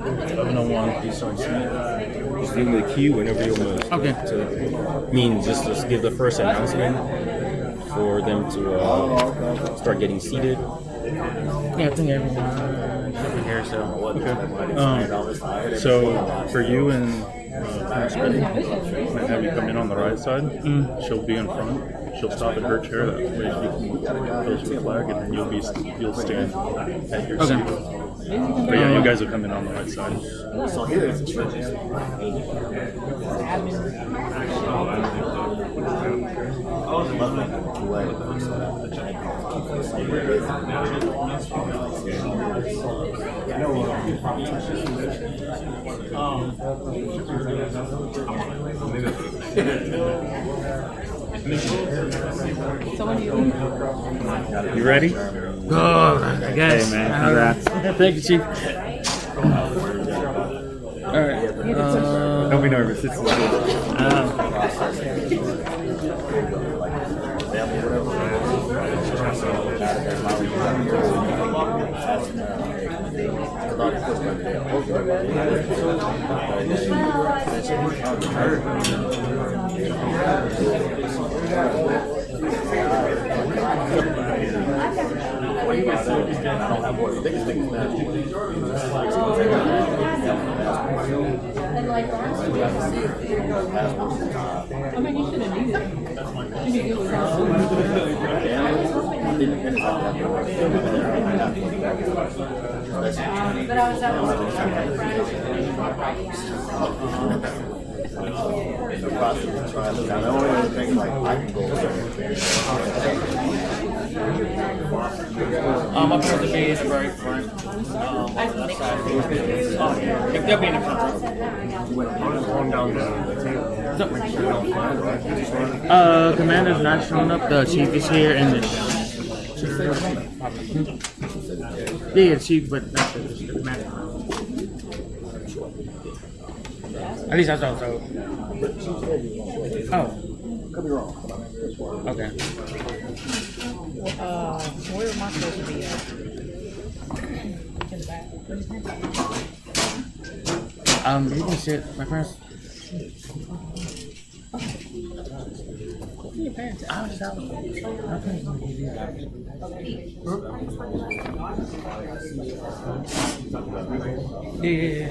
11:01. Just give me the cue whenever you want. Okay. Just give the first announcement for them to start getting seated. Yeah, I think everyone should be here. So Okay. So for you and Prince Betty, I have you come in on the right side. She'll be in front. She'll stop in her chair. That way she can pose the flag, and then you'll stand at your Okay. seat. But yeah, you guys will come in on the right side. So here is You ready? oh, I guess. Hey, man, congrats. Thank you, Chief. All right. Don't be nervous. It's I mean, you should have knew that. You knew it was but I was I'm up here to be in the very front. They'll be in the front. Commander's not showing up. The chief is here, and the chief, but not the commander. At least I thought so. Oh. Could be wrong. Okay. where am I supposed to be at? In the back. You can sit. My parents. Your parents. I was out. My parents don't give you that. Yeah.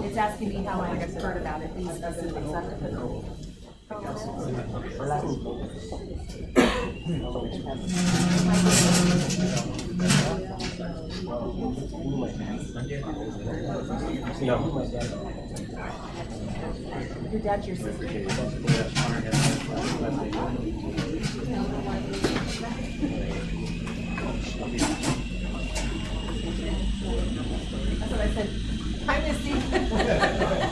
It's asking me how I heard about it. These specifics I have to put. Your dad's your sister. That's what I said. Hi, Misty.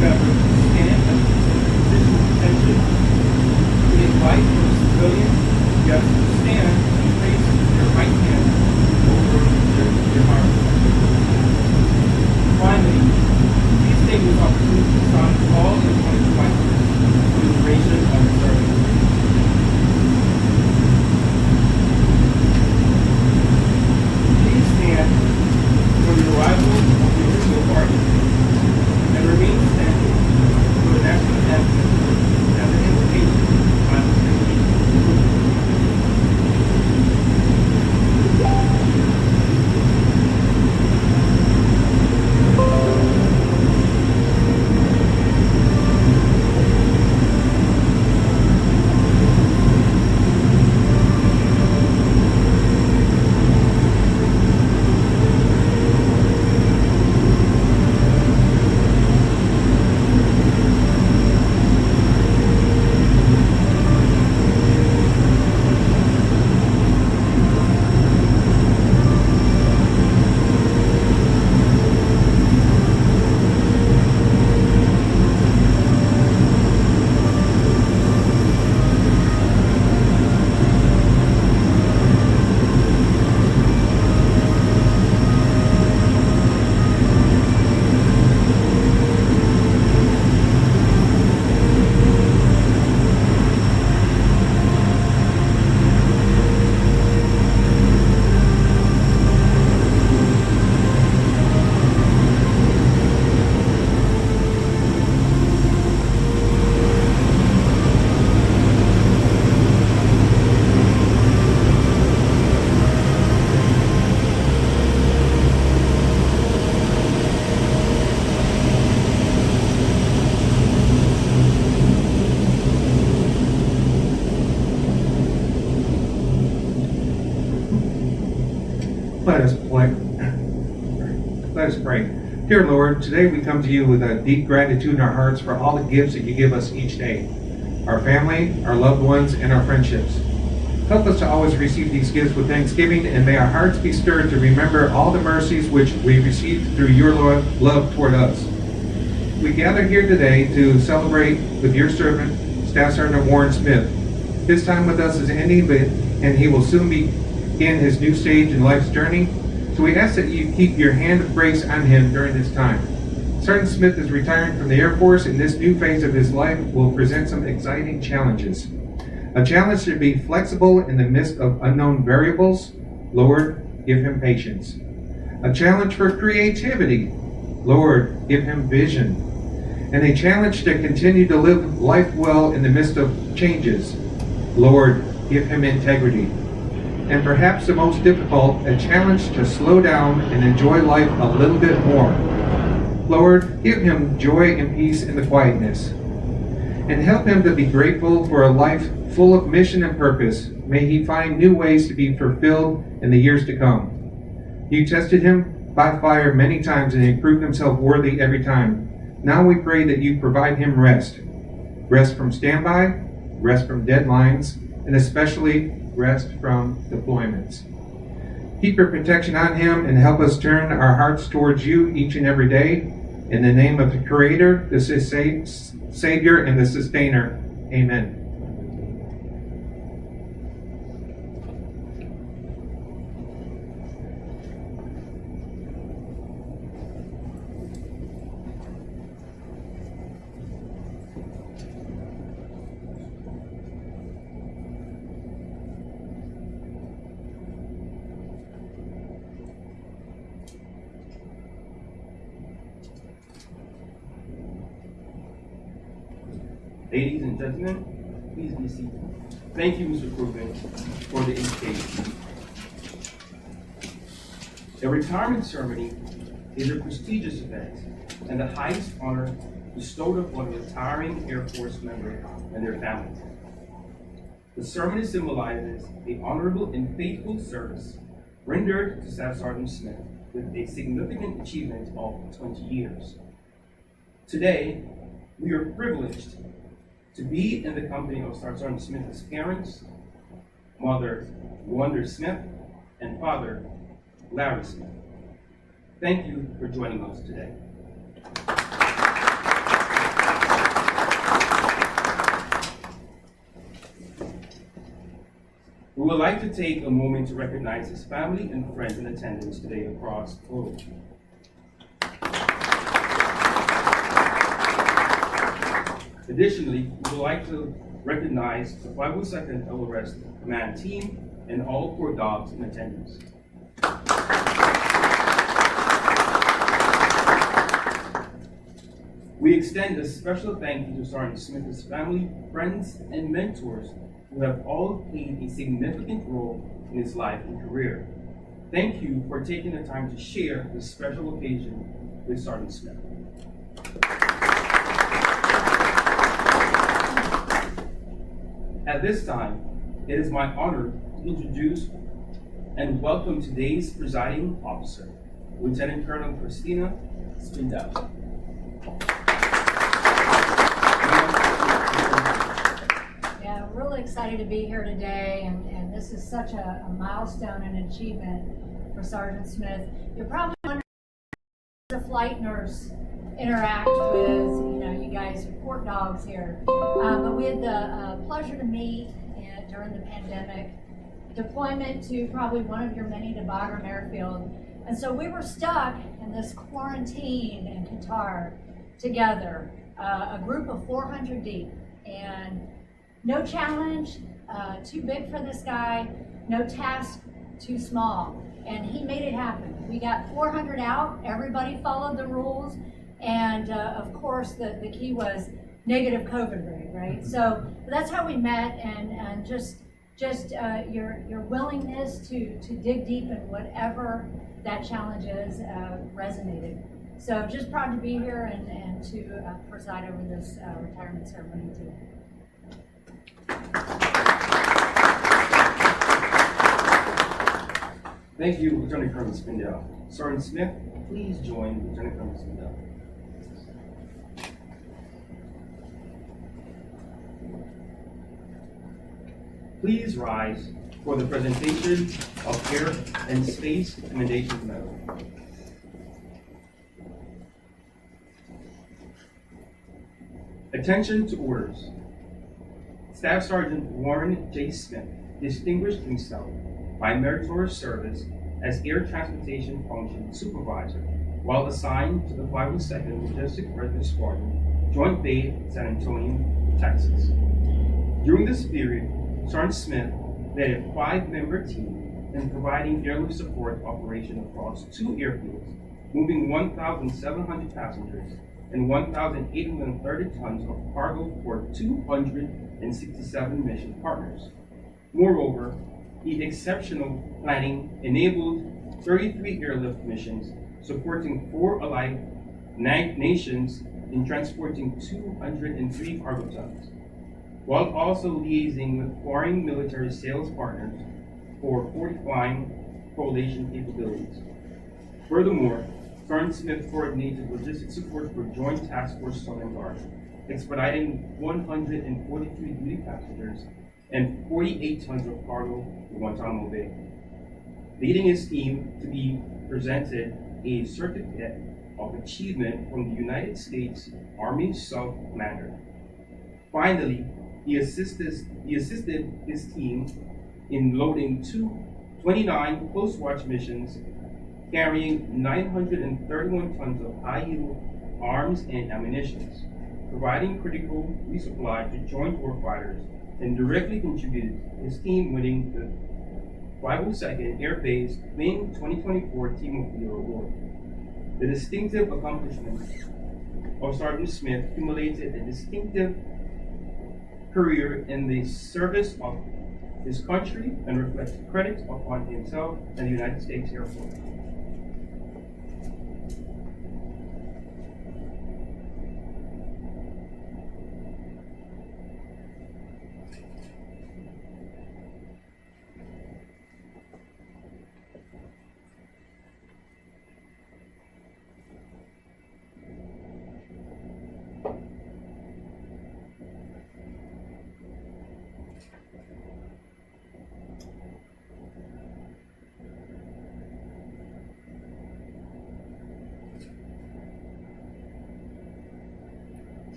members stand at the position of attention. To invite the civilian guests to stand and place your right hand over your heart. Finally, please take this opportunity to sign all electronic devices for the duration of the service. Please stand for the arrival of the original party and remain standing for the national anthem as an invitation by the state. Let us pray. Dear Lord, today we come to you with a deep gratitude in our hearts for all the gifts that you give us each day. Our family, our loved ones, and our friendships. Help us to always receive these gifts with thanksgiving, and may our hearts be stirred to remember all the mercies which we received through your love toward us. We gather here today to celebrate with your servant, Staff Sergeant Warren Smith. His time with us is ending, and he will soon begin his new stage in life's journey. So we ask that you keep your hand of grace on him during this time. Sergeant Smith is retiring from the Air Force, and this new phase of his life will present some exciting challenges. A challenge to be flexible in the midst of unknown variables. Lord, give him patience. A challenge for creativity. Lord, give him vision. And a challenge to continue to live life well in the midst of changes. Lord, give him integrity. And perhaps the most difficult, a challenge to slow down and enjoy life a little bit more. Lord, give him joy and peace in the quietness. And help him to be grateful for a life full of mission and purpose. May he find new ways to be fulfilled in the years to come. You tested him by fire many times, and he proved himself worthy every time. Now we pray that you provide him rest. Rest from standby, rest from deadlines, and especially rest from deployments. Keep your protection on him and help us turn our hearts towards you each and every day. In the name of the Creator, the Savior, and the Sustainer. Amen. Ladies and gentlemen, please be seated. Thank you, Mr. Krugman, for the invitation. The retirement ceremony is a prestigious event and the highest honor bestowed upon a retiring Air Force member and their families. The ceremony symbolizes the honorable and faithful service rendered to Staff Sergeant Smith with a significant achievement of 20 years. Today, we are privileged to be in the company of Staff Sergeant Smith's parents, Mother Wanda Smith, and Father Larry Smith. Thank you for joining us today. We would like to take a moment to recognize his family and friends in attendance today across the globe. Additionally, we would like to recognize the 502nd LRS Command Team and all Corps dogs in attendance. We extend a special thank you to Sergeant Smith's family, friends, and mentors who have all played a significant role in his life and career. Thank you for taking the time to share this special occasion with Sergeant Smith. At this time, it is my honor to introduce and welcome today's presiding officer, Lieutenant Colonel Christina Spindel. Yeah, I'm really excited to be here today, and this is such a milestone and achievement for Sergeant Smith. You're probably wondering how the flight nurse interact with, you guys are court dogs here. But we had the pleasure to meet during the pandemic, deployment to probably one of your many to Bagram Airfield. And so we were stuck in this quarantine in Qatar together, a group of 400 deep, and no challenge too big for this guy, no task too small, and he made it happen. We got 400 out, everybody followed the rules, and of course the key was negative COVID rate, right? So that's how we met, and just your willingness to dig deep in whatever that challenge is resonated. So just proud to be here and to preside over this retirement ceremony too. Thank you, Lieutenant Colonel Spindel. Sergeant Smith, please join Lieutenant Colonel Spindel. Please rise for the presentation of Air and Space Commendation Medal. Attention to orders. Staff Sergeant Warren J. Smith distinguished himself by meritorious service as Air Transportation Function Supervisor while assigned to the 502nd Logistic Rescue Squadron, Joint Base, San Antonio, Texas. During this period, Sergeant Smith led a 5-member team in providing airlift support operation across 2 airfields, moving 1,700 passengers and 1,830 tons of cargo for 267 mission partners. Moreover, his exceptional planning enabled 33 airlift missions supporting 4 allied nations in transporting 203 cargo tons, while also liaising with foreign military sales partners for fortifying coalition capabilities. Furthermore, Sergeant Smith coordinated logistics support for Joint Task Force Southern Guard, expediting 143 duty passengers and 48 tons of cargo to Guantanamo Bay, leading his team to be presented a certificate of achievement from the United States Army Sub Commander. Finally, he assisted his team in loading 29 post-watch missions carrying 931 tons of high-yield arms and ammunition, providing critical resupply to joint warfighters, and directly contributed to his team winning the 502nd Air Base Wing 2024 Team of the Year Award. The distinctive accomplishments of Sergeant Smith accumulated a distinctive career in the service of his country and reflects credit upon himself and the United States Air Force.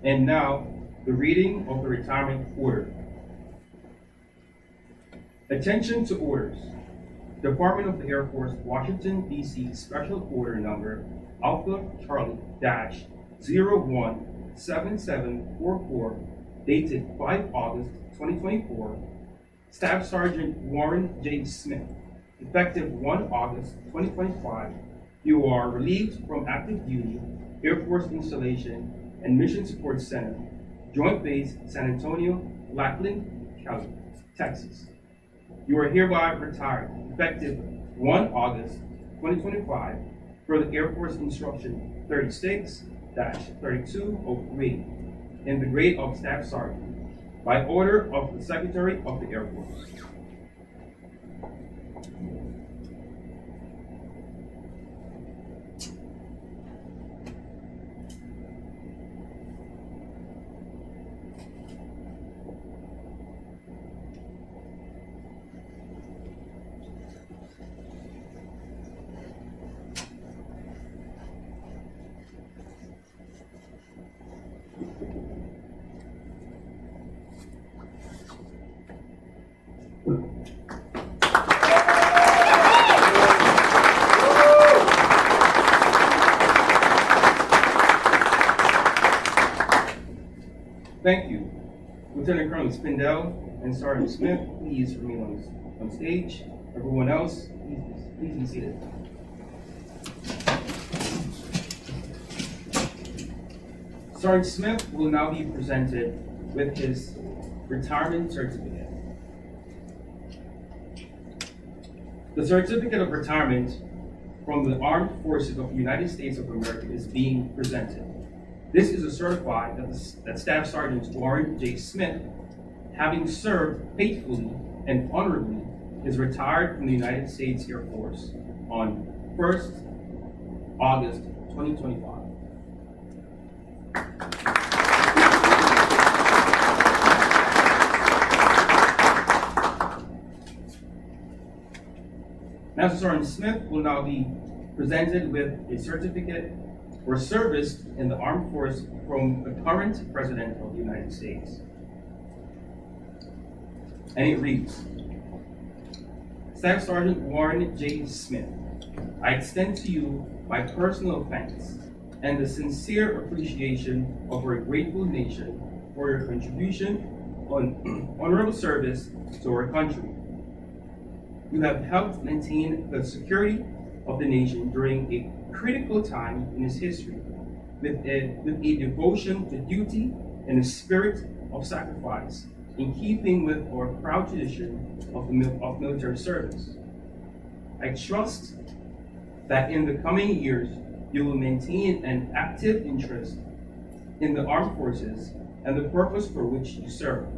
And now, the reading of the retirement order. Attention to orders. Department of the Air Force, Washington, D.C. Special Order Number Alpha Charlie Dash 017744, dated 5 August 2024. Staff Sergeant Warren J. Smith, effective 1 August 2025. You are relieved from active duty, Air Force Installation and Mission Support Center, Joint Base San Antonio, Lackland, County, Texas. You are hereby retired, effective 1 August 2025, per the Air Force Instruction 36-3203, in the grade of Staff Sergeant, by order of the Secretary of the Air Force. Thank you. Lieutenant Colonel Spindell and Sergeant Smith, please remain on stage. Everyone else, please be seated. Sergeant Smith will now be presented with his retirement certificate. The certificate of retirement from the Armed Forces of the United States of America is being presented. This is a certified that Staff Sergeant Warren J. Smith, having served faithfully and honorably, is retired from the United States Air Force on 1st August 2025. Master Sergeant Smith will now be presented with a certificate for service in the armed force from the current President of the United States. And it reads, Staff Sergeant Warren J. Smith, I extend to you my personal thanks and the sincere appreciation of our grateful nation for your contribution on honorable service to our country. You have helped maintain the security of the nation during a critical time in its history, with a devotion to duty and a spirit of sacrifice, in keeping with our proud tradition of military service. I trust that in the coming years, you will maintain an active interest in the armed forces and the purpose for which you serve.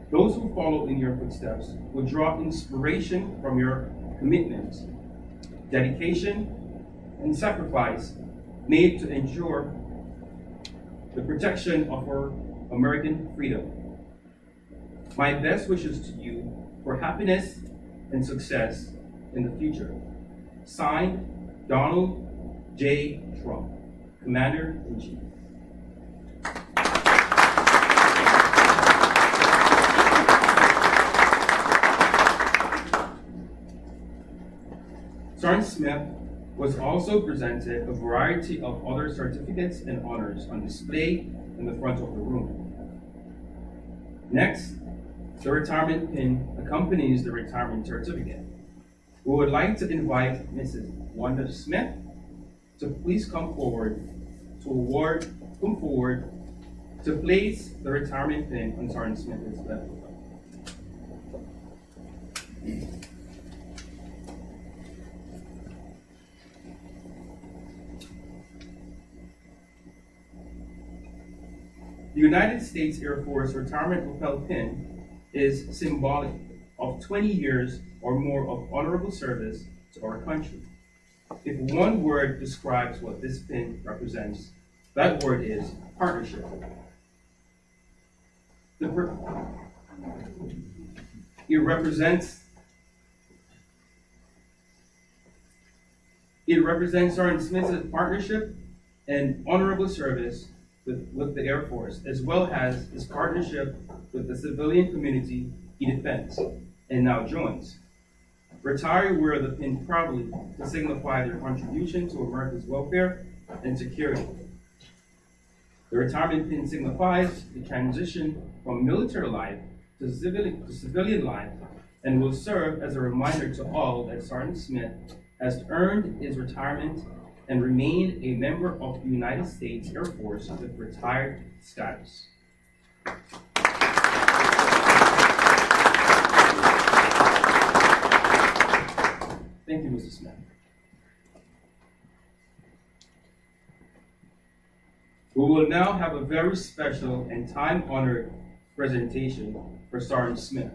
Those who follow in your footsteps will draw inspiration from your commitment, dedication, and sacrifice made to ensure the protection of our American freedom. My best wishes to you for happiness and success in the future. Signed, Donald J. Trump, Commander-in-Chief. Sergeant Smith was also presented a variety of other certificates and honors on display in the front of the room. Next, the retirement pin accompanies the retirement certificate. We would like to invite Mrs. Wanda Smith to please come forward to place the retirement pin on Sergeant Smith's left. The United States Air Force retirement lapel pin is symbolic of 20 years or more of honorable service to our country. If one word describes what this pin represents, that word is partnership. It represents Sergeant Smith's partnership and honorable service with the Air Force, as well as his partnership with the civilian community he defends and now joins. Retired wear the pin proudly to signify their contribution to America's welfare and security. The retirement pin signifies the transition from military life to civilian life and will serve as a reminder to all that Sergeant Smith has earned his retirement and remained a member of the United States Air Force with retired status. Thank you, Mr. Smith. We will now have a very special and time-honored presentation for Sergeant Smith.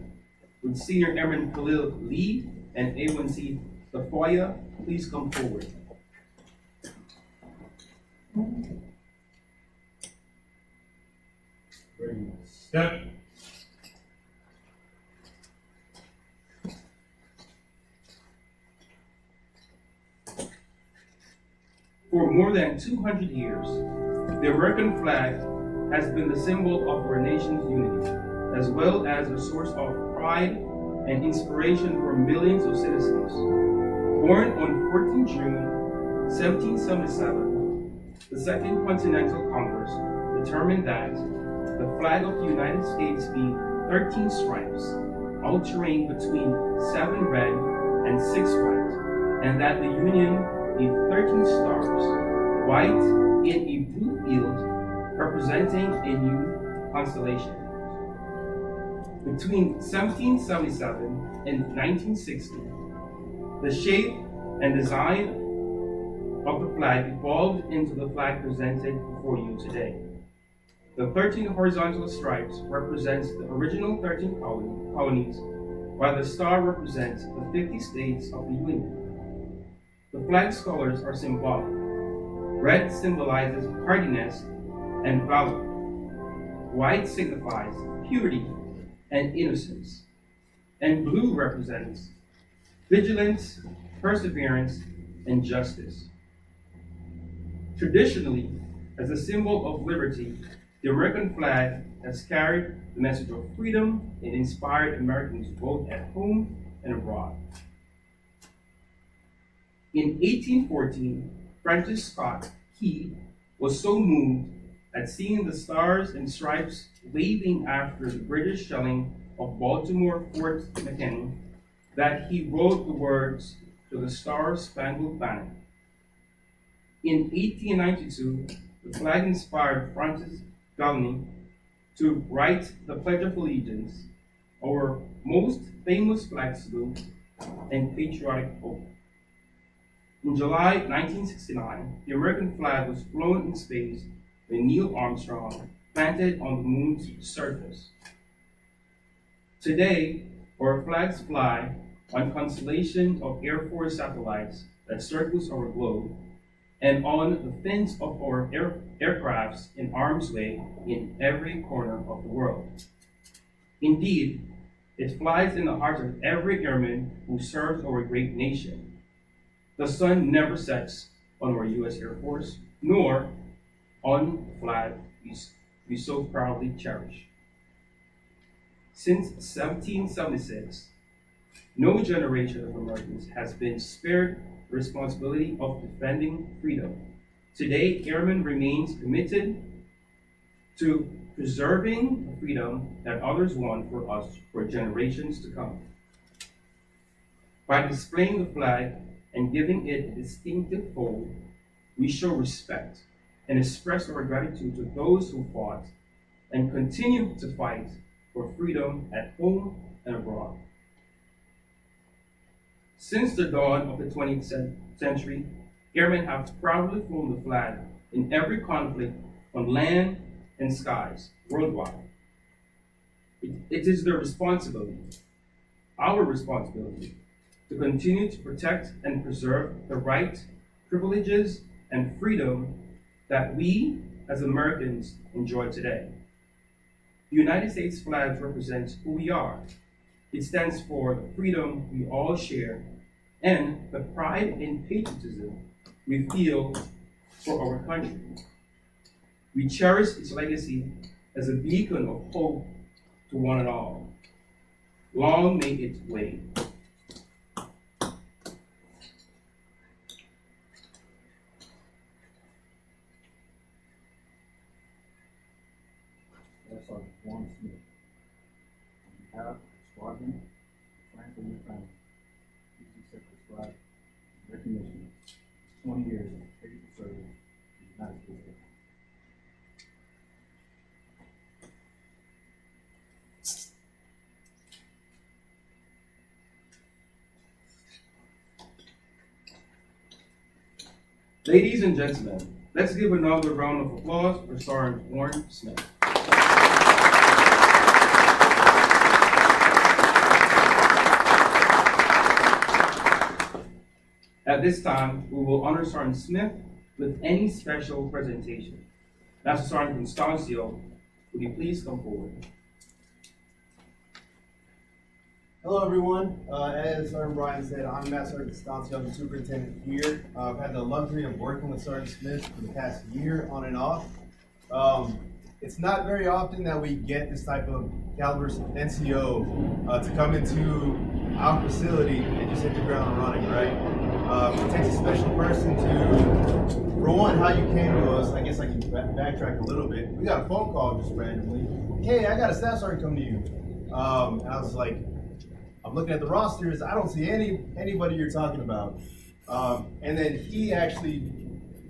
Would Senior Airman Khalil Lee and A1C Tafoya please come forward? Step. For more than 200 years, the American flag has been the symbol of our nation's unity, as well as a source of pride and inspiration for millions of citizens. Born on 14 June 1777, the Second Continental Congress determined that the flag of the United States be 13 stripes, alternating between 7 red and 6 white, and that the Union be 13 stars, white in a blue field, representing a new constellation. Between 1777 and 1960, the shape and design of the flag evolved into the flag presented before you today. The 13 horizontal stripes represent the original 13 colonies, while the star represents the 50 states of the Union. The flag's colors are symbolic. Red symbolizes hardiness and valor. White signifies purity and innocence. And blue represents vigilance, perseverance, and justice. Traditionally, as a symbol of liberty, the American flag has carried the message of freedom and inspired Americans both at home and abroad. In 1814, Francis Scott Key was so moved at seeing the stars and stripes waving after the British shelling of Baltimore Fort McHenry that he wrote the words to the Star-Spangled Banner. In 1892, the flag inspired Francis Galney to write the Pledge of Allegiance, our most famous flag salute and patriotic oath. In July 1969, the American flag was flown in space when Neil Armstrong planted on the moon's surface. Today, our flags fly on constellations of Air Force satellites that circles our globe and on the fins of our aircrafts in arm's way in every corner of the world. Indeed, it flies in the heart of every airman who serves our great nation. The sun never sets on our U.S. Air Force, nor on the flag we so proudly cherish. Since 1776, no generation of Americans has been spared the responsibility of defending freedom. Today, airmen remains committed to preserving the freedom that others won for us for generations to come. By displaying the flag and giving it a distinctive fold, we show respect and express our gratitude to those who fought and continue to fight for freedom at home and abroad. Since the dawn of the 20th century, airmen have proudly flown the flag in every conflict on land and skies worldwide. It is their responsibility, our responsibility, to continue to protect and preserve the rights, privileges, and freedom that we as Americans enjoy today. The United States flag represents who we are. It stands for the freedom we all share and the pride and patriotism we feel for our country. We cherish its legacy as a beacon of hope to one and all. Long may it wave. That's our Warren Smith. On behalf of Squadron, Frank and your family, please accept this flag in recognition of 20 years of faithful service to the United States government. Ladies and gentlemen, let's give another round of applause for Sergeant Warren Smith. At this time, we will honor Sergeant Smith with any special presentation. Master Sergeant Constancio, would you please come forward? Hello, everyone. As Sergeant Brian said, I'm Master Sergeant Constancio. I'm the superintendent here. I've had the luxury of working with Sergeant Smith for the past year on and off. It's not very often that we get this type of caliber NCO to come into our facility and just hit the ground running, right? It takes a special person to, for one, how you came to us. I guess I can backtrack a little bit. We got a phone call just randomly. Hey, I got a staff sergeant coming to you. And I was like, I'm looking at the rosters. I don't see anybody you're talking about. And then he actually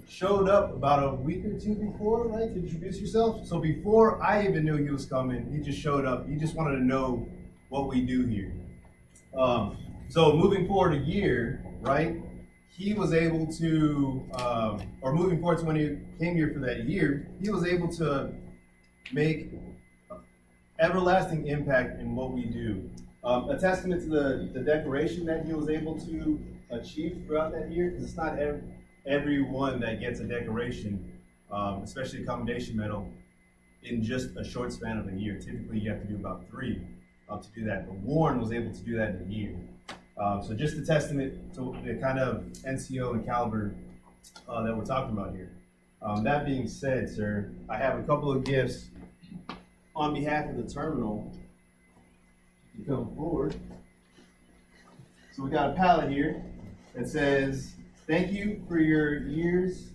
showed up about a week or two before, right, to introduce yourself. So before I even knew he was coming, he just showed up. He just wanted to know what we do here. So moving forward a year, right, he was able to, or moving forward to when he came here for that year, he was able to make everlasting impact in what we do. A testament to the decoration that he was able to achieve throughout that year, because it's not everyone that gets a decoration, especially a commendation medal, in just a short span of a year. Typically, you have to do about 3 to do that. But Warren was able to do that in a year. So just a testament to the kind of NCO and caliber that we're talking about here. That being said, sir, I have a couple of gifts on behalf of the terminal. You come forward. So we got a pallet here that says, thank you for your years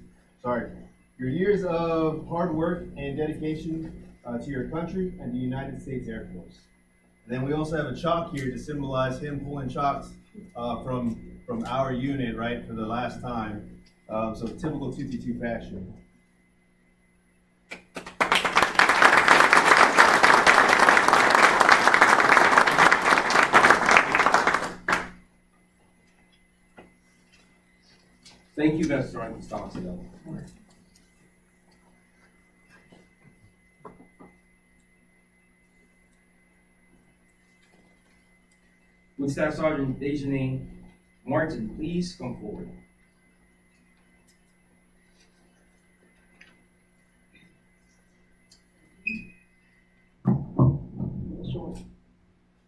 of hard work and dedication to your country and the United States Air Force. And then we also have a chalk here to symbolize him pulling chalks from our unit, right, for the last time. So typical 222 fashion. Thank you, Master Sergeant Constancio. Would Staff Sergeant Dejanay Martin please come forward? Sure.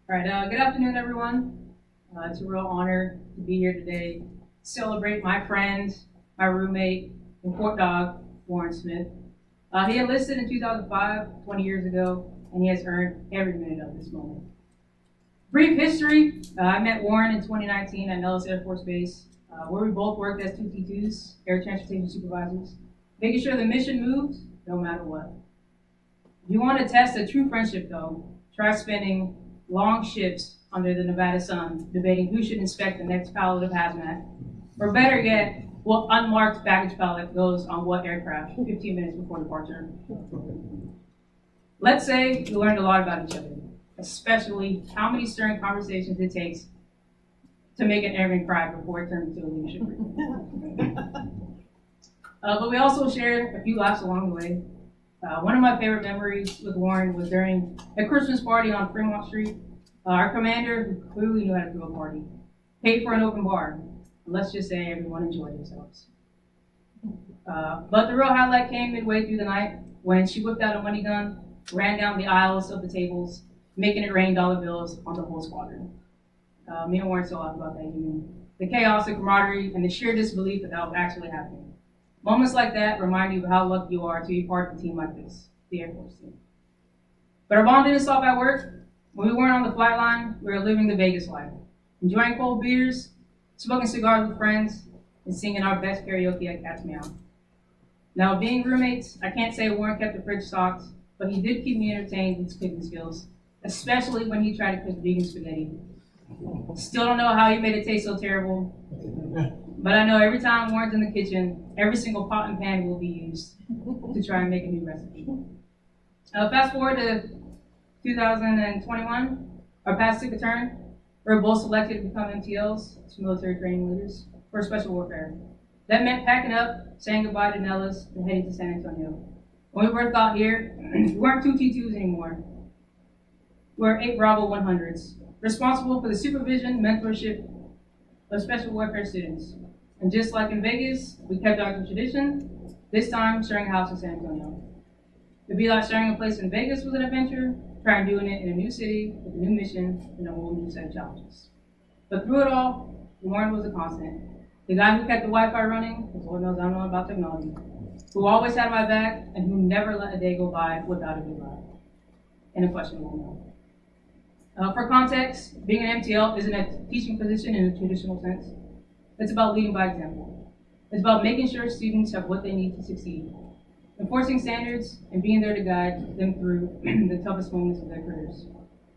All right, good afternoon, everyone. It's a real honor to be here today to celebrate my friend, my roommate in Fort Dog, Warren Smith. He enlisted in 2005, 20 years ago, and he has earned every minute of this moment. Brief history, I met Warren in 2019 at Nellis Air Force Base, where we both worked as 2T2s, air transportation supervisors, making sure the mission moved no matter what. If you want to test a true friendship, though, try spending long shifts under the Nevada sun, debating who should inspect the next pallet of hazmat, or better yet, what unmarked baggage pallet goes on what aircraft 15 minutes before departure. Let's say you learned a lot about each other, especially how many stern conversations it takes to make an airman cry before it turns into a leadership briefing. But we also shared a few laughs along the way. One of my favorite memories with Warren was during a Christmas party on Fremont Street. Our commander, who clearly knew how to throw a party, paid for an open bar. Let's just say everyone enjoyed themselves. But the real highlight came midway through the night when she whipped out a money gun, ran down the aisles of the tables, making it rain dollar bills on the whole squadron. Me and Warren still laugh about that evening. The chaos, the camaraderie, and the sheer disbelief that was actually happening. Moments like that remind you of how lucky you are to be part of a team like this, the Air Force team. But our bond didn't stop at work. When we weren't on the flight line, we were living the Vegas life, enjoying cold beers, smoking cigars with friends, and singing our best karaoke at Cat's Meow. Now, being roommates, I can't say Warren kept the fridge stocked, but he did keep me entertained with his cooking skills, especially when he tried to cook vegan spaghetti. Still don't know how he made it taste so terrible, but I know every time Warren's in the kitchen, every single pot and pan will be used to try and make a new recipe. Fast forward to 2021, our paths took a turn. We were both selected to become MTLs, military training leaders, for special warfare. That meant packing up, saying goodbye to Nellis, and heading to San Antonio. When we both got here, we weren't 2 T2s anymore. We were 8 Bravo 100s, responsible for the supervision, mentorship of special warfare students. And just like in Vegas, we kept our tradition, this time sharing a house in San Antonio. It'd be like sharing a place in Vegas was an adventure, trying doing it in a new city with a new mission and a whole new set of challenges. But through it all, Warren was a constant. The guy who kept the Wi-Fi running, because Lord knows I don't know about technology, who always had my back and who never let a day go by without a goodbye. And a questionable no. For context, being an MTL isn't a teaching position in a traditional sense. It's about leading by example. It's about making sure students have what they need to succeed, enforcing standards, and being there to guide them through the toughest moments of their careers.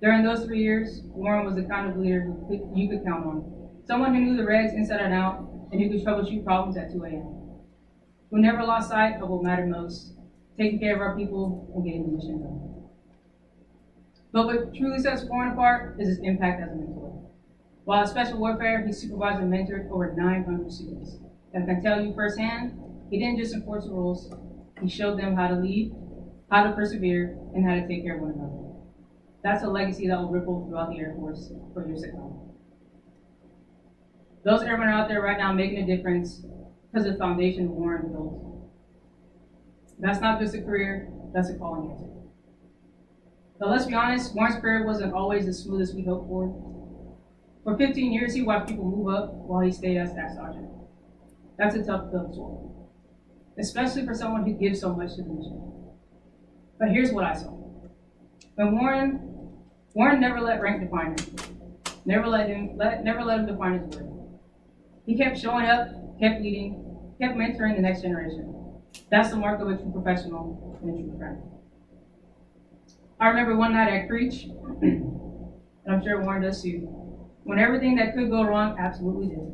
During those 3 years, Warren was the kind of leader you could count on. Someone who knew the regs inside and out, and who could troubleshoot problems at 2 a.m. Who never lost sight of what mattered most, taking care of our people and getting the mission done. But what truly sets Warren apart is his impact as a mentor. While at Special Warfare, he supervised and mentored over 900 students. And I can tell you firsthand, he didn't just enforce the rules, he showed them how to lead, how to persevere, and how to take care of one another. That's a legacy that will ripple throughout the Air Force for years to come. Those airmen are out there right now making a difference because of the foundation Warren built. That's not just a career, that's a calling answer. But let's be honest, Warren's career wasn't always as smooth as we hoped for. For 15 years, he watched people move up while he stayed as staff sergeant. That's a tough pill to swallow, especially for someone who gives so much to the mission. But here's what I saw. When Warren never let rank define him. Never let him define his word. He kept showing up, kept leading, kept mentoring the next generation. That's the mark of a true professional and a true friend. I remember one night at Creech, and I'm sure Warren does too, when everything that could go wrong absolutely did.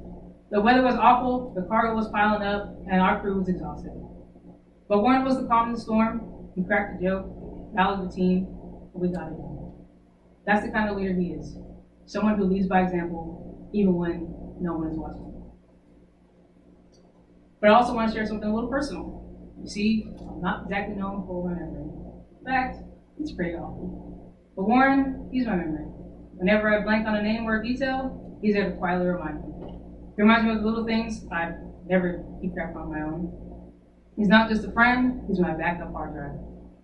The weather was awful, the cargo was piling up, and our crew was exhausted. But Warren was the calm in the storm. He cracked a joke, rallied the team, and we got it done. That's the kind of leader he is. Someone who leads by example, even when no one is watching. But I also want to share something a little personal. You see, I'm not exactly known for my memory. In fact, it's pretty awful. But Warren, he's my memory. Whenever I blank on a name or a detail, he's there to quietly remind me. He reminds me of the little things I never keep track on my own. He's not just a friend, he's my backup hard drive.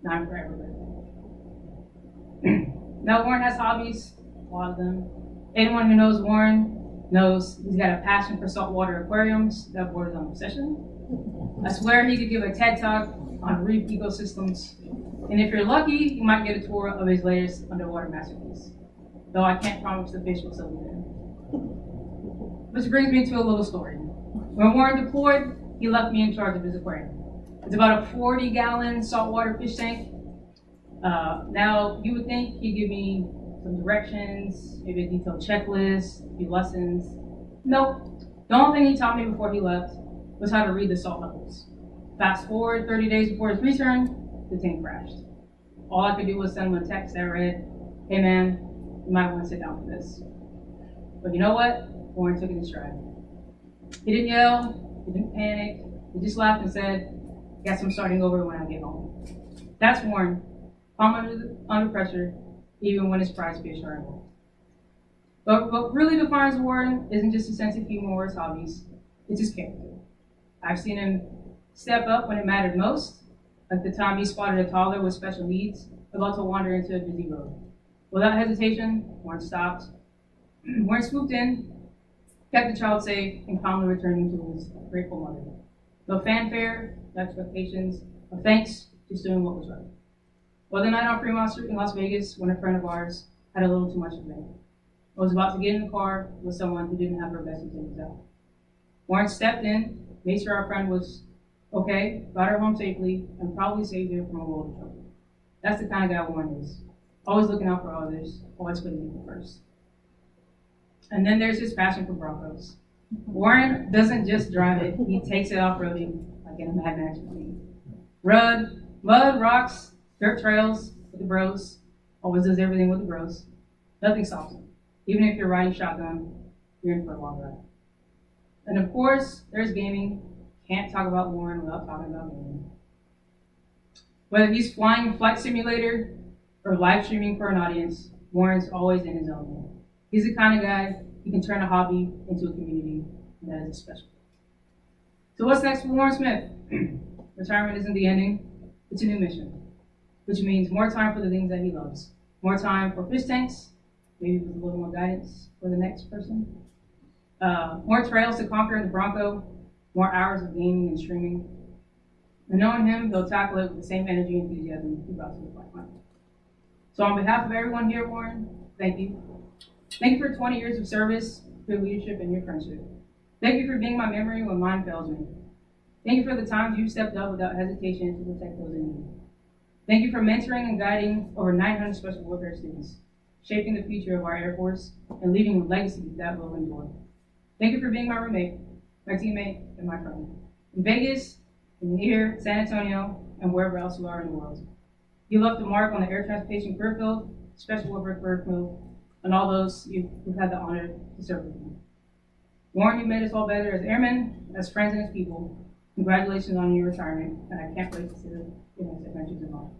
Now I'm forever grateful. Now Warren has hobbies, a lot of them. Anyone who knows Warren knows he's got a passion for saltwater aquariums that borders on obsession. I swear he could give a TED Talk on reef ecosystems. And if you're lucky, you might get a tour of his latest underwater masterpiece. Though I can't promise the fish will still be there. Which brings me to a little story. When Warren deployed, he left me in charge of his aquarium. It's about a 40-gallon saltwater fish tank. Now, you would think he'd give me some directions, maybe a detailed checklist, a few lessons. Nope. The only thing he taught me before he left was how to read the salt levels. Fast forward 30 days before his return, the tank crashed. All I could do was send him a text that read, "Hey man, you might want to sit down for this." But you know what? Warren took it in stride. He didn't yell, he didn't panic, he just laughed and said, "Guess I'm starting over when I get home." That's Warren, calm under pressure, even when his prize fish are involved. But what really defines Warren isn't just his sense of humor or his hobbies, it's his character. I've seen him step up when it mattered most, like the time he spotted a toddler with special needs about to wander into a busy road. Without hesitation, Warren stopped. Warren swooped in, kept the child safe, and calmly returned him to his grateful mother. No fanfare, no expectations, no thanks, just doing what was right. Well, the night on Fremont Street in Las Vegas, when a friend of ours had a little too much to drink. I was about to get in the car with someone who didn't have her best intentions out. Warren stepped in, made sure our friend was okay, got her home safely, and probably saved her from a world of trouble. That's the kind of guy Warren is. Always looking out for others, always putting people first. And then there's his passion for Broncos. Warren doesn't just drive it, he takes it off-roading like in a Mad Max movie. Mud, rocks, dirt trails with the bros. Always does everything with the bros. Nothing stops him. Even if you're riding shotgun, you're in for a long ride. And of course, there's gaming. Can't talk about Warren without talking about gaming. Whether he's flying Flight Simulator or live streaming for an audience, Warren's always in his element. He's the kind of guy you can turn a hobby into a community, and that is special. So what's next for Warren Smith? Retirement isn't the ending, it's a new mission, which means more time for the things that he loves. More time for fish tanks, maybe with a little more guidance for the next person. More trails to conquer in the Bronco, more hours of gaming and streaming. And knowing him, he'll tackle it with the same energy and enthusiasm he brought to the flight line. So on behalf of everyone here, Warren, thank you. Thank you for 20 years of service, your leadership, and your friendship. Thank you for being my memory when mine fails me. Thank you for the times you've stepped up without hesitation to protect those in need. Thank you for mentoring and guiding over 900 special warfare students, shaping the future of our Air Force, and leaving a legacy that will endure. Thank you for being my roommate, my teammate, and my friend. In Vegas, in here, San Antonio, and wherever else you are in the world. You left a mark on the air transportation career field, special warfare career field, and all those who've had the honor to serve with you. Warren, you made us all better as airmen, as friends, and as people. Congratulations on your retirement, and I can't wait to see the next adventures in life.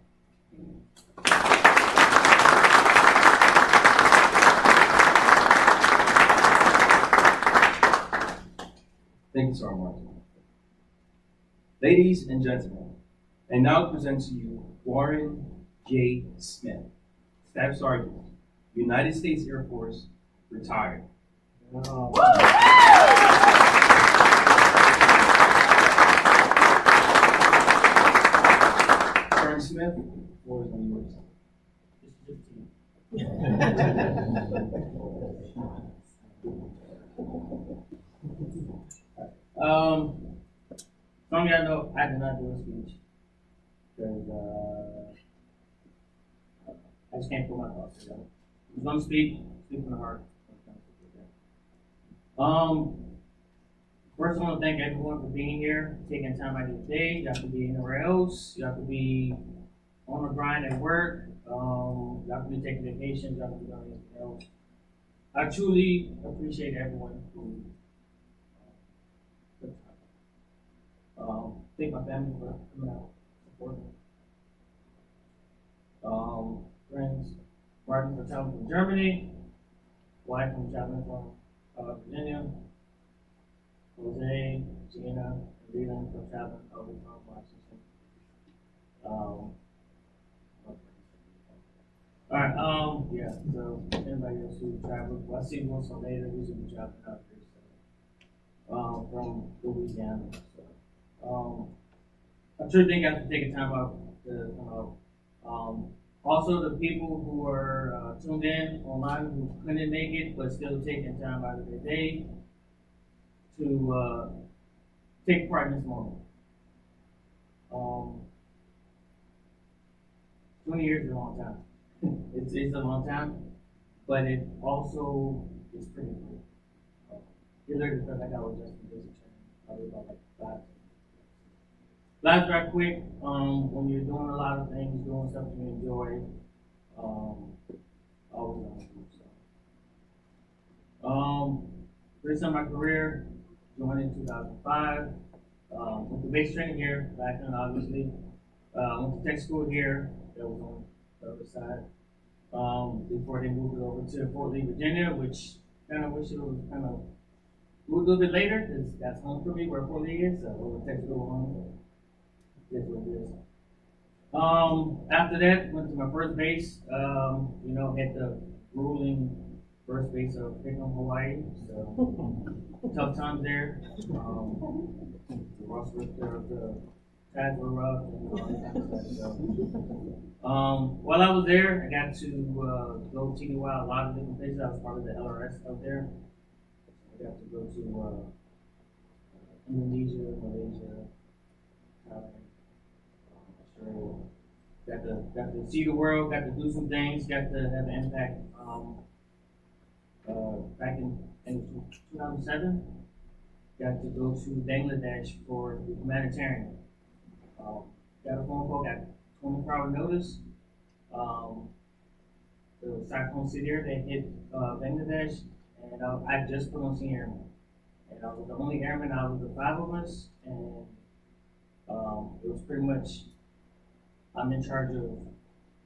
Thank you, Sergeant Martin. Ladies and gentlemen, I now present to you Warren J. Smith, Staff Sergeant, United States Air Force, retired. Sergeant Smith, the floor is on yours. Some of y'all know I did not do a speech because I just can't put my thoughts together. I'm going to speak from the heart. First, I want to thank everyone for being here, taking time out of your day. You have to be anywhere else. You have to be on the grind at work. You have to be taking vacations. You have to be doing anything else. I truly appreciate everyone who took time. Thank my family for coming out, supporting me. Friends, Martin for traveling from Germany, wife from traveling from Virginia, Jose, Gina, and Rita for traveling from Washington. Alright, yeah, so anybody else who traveled, well, I see one so later, we should be traveling out here, so, from Louisiana, so. I truly think I have to take a time out to, also the people who are tuned in online who couldn't make it, but still taking time out of their day to take part in this moment. 20 years is a long time. It's a long time, but it also is pretty cool. It literally felt like I was just in basic training, probably about like 5. Last right quick, when you're doing a lot of things, doing stuff you enjoy, always on to so. First time in my career, joined in 2005. Went to basic training here, back then obviously. Went to tech school here, that was on the other side. Before they moved it over to Fort Lee, Virginia, which kind of wish it was kind of moved a little bit later, because that's home for me, where Fort Lee is, so I went to tech school home. That's what it is. After that, went to my first base, had the grueling first base of Hickam, Hawaii. So tough times there. The Ross Richter, the tides were rough and all that kind of stuff. So, while I was there, I got to go TDY a lot of different places. I was part of the LRS out there. I got to go to Indonesia, Malaysia, Thailand, Australia. Got to see the world, got to do some things, got to have an impact. Back in 2007, got to go to Bangladesh for the humanitarian. Got a phone call, got 24-hour notice. The cyclone severe that hit Bangladesh, and I just put on senior airman. And I was the only airman out of the 5 of us, and it was pretty much, I'm in charge of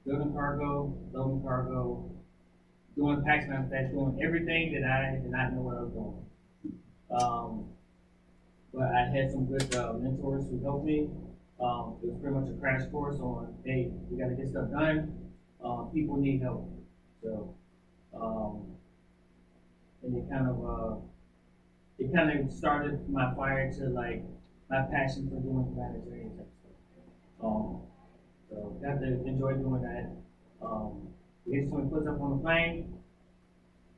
building cargo, loading cargo, doing packs manufacturing, doing everything that I did not know what I was doing. But I had some good mentors who helped me. It was pretty much a crash course on, hey, we got to get stuff done. People need help. So, and it kind of started my fire to like my passion for doing humanitarian type stuff. So got to enjoy doing that. We had someone puts up on the plane.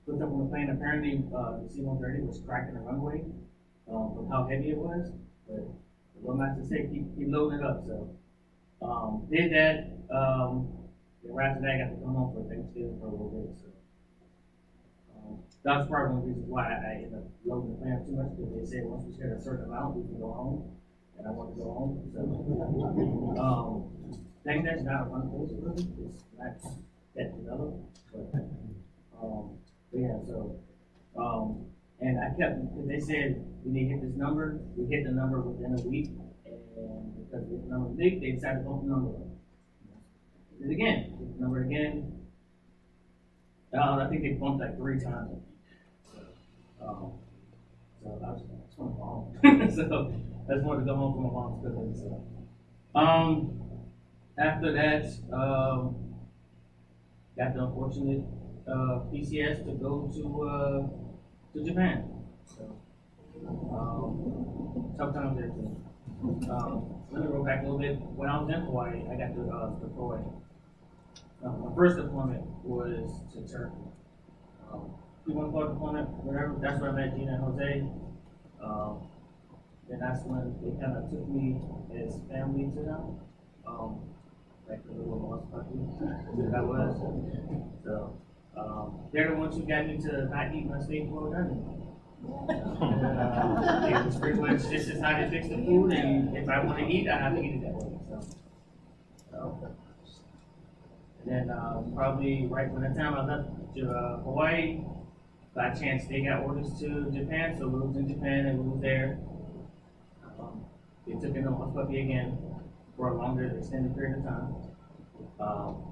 Apparently, the C-130 was cracking the runway from how heavy it was. But what am I to say? Keep loading it up. So did that. Right after that, I got to come home for Thanksgiving for a little bit. So that was part of one of the reasons why I ended up loading the plane up too much, because they said once we hit a certain amount, we can go home, and I want to go home. So Bangladesh is not a fun place really. It's not that developed, but yeah. So and I kept. They said we need to hit this number. We hit the number within a week, and because we hit the number big, they decided to open the number up. Did it again. Hit the number again. I think they bumped like 3 times. So I just want to go home. So I just wanted to go home for my mom's cooking. So after that, got the unfortunate PCS to go to Japan. So tough times there too. Let me go back a little bit. When I was in Hawaii, I got to deploy. My first deployment was to Turkey. P1 deployment, whatever. That's where I met Gina and Jose. Then that's when they kind of took me as family to them. Like the little lost puppy that I was. So they're the ones who got me to not eat my steak well done anymore. It was pretty much this is how they fix the food, and if I want to eat, I have to eat it that way. So and then probably right when the time I left Hawaii, by chance they got orders to Japan, so we was in Japan and we was there. They took in the puppy again for a longer, extended period of time.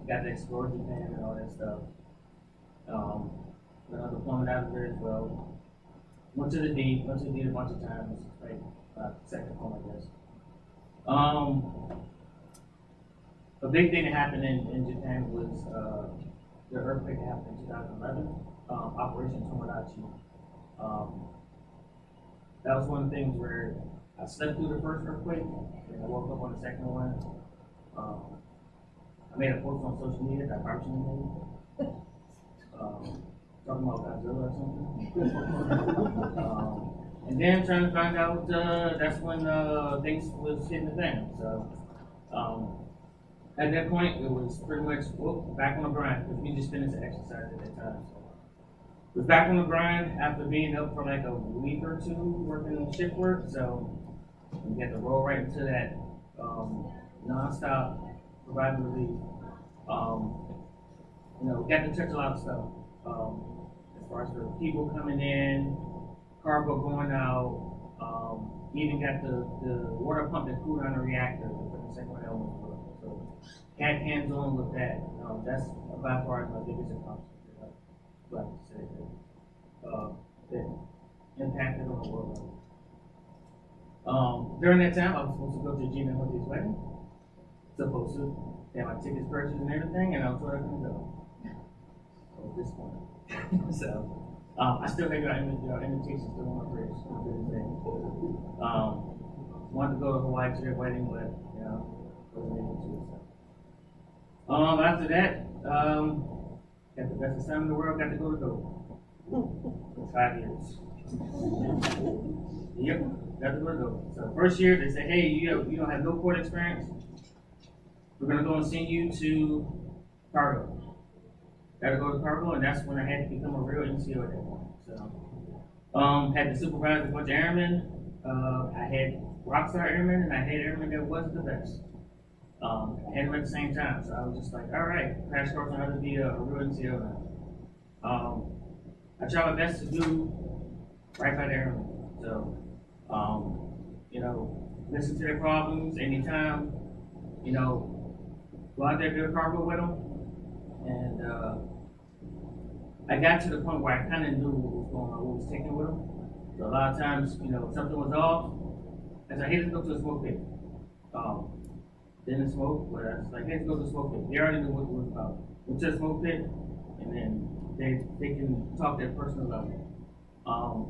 Got to explore Japan and all that stuff. Another deployment out of there as well. Went to the D a bunch of times, like second home, I guess. A big thing that happened in Japan was the earthquake that happened in 2011, Operation Tomodachi. That was one of the things where I slept through the first earthquake, and I woke up on the second one. I made a post on social media that Archie made, talking about Godzilla or something. And then trying to find out, that's when things was hitting the fan. So at that point, it was pretty much back on the grind, because we just finished the exercise at that time. So it was back on the grind after being up for like a week or 2 working shift work. So we had to roll right into that non-stop providing relief. We got to touch a lot of stuff. As far as the people coming in, cargo going out, even got the water pump that cooled down the reactor for the second element. So had hands on with that. That's by far my biggest accomplishment. I'd like to say that impacted on the world. During that time, I was supposed to go to Gina and Jose's wedding. Supposed to have my tickets purchased and everything, and I was told I couldn't go. at this point. So, I still got your invitations still on my fridge to this day. Wanted to go to Hawaii to their wedding, but, you know, wasn't able to, so. After that, got the best assignment in the world, got to go to Dover. For 5 years. Yep, got to go to Dover. So first year, they said, hey, you don't have no court experience. We're gonna go and send you to Cargo. Got to go to Cargo, and that's when I had to become a real NCO at that point. So, had to supervise a bunch of airmen. I had rockstar airmen, and I had airmen that wasn't the best. I had them at the same time, so I was just like, all right, crash course on how to be a real NCO now. I try my best to do right by the airmen. So, you know, listen to their problems anytime, you know, go out there, do a cargo with them. And I got to the point where I kind of knew what was going on, what was taking with them. So a lot of times, you know, something was off. I said, hey, let's go to the smoke pit. Didn't smoke, but I was like, let's go to the smoke pit. They already knew what it was about. Went to the smoke pit, and then they can talk their personal level.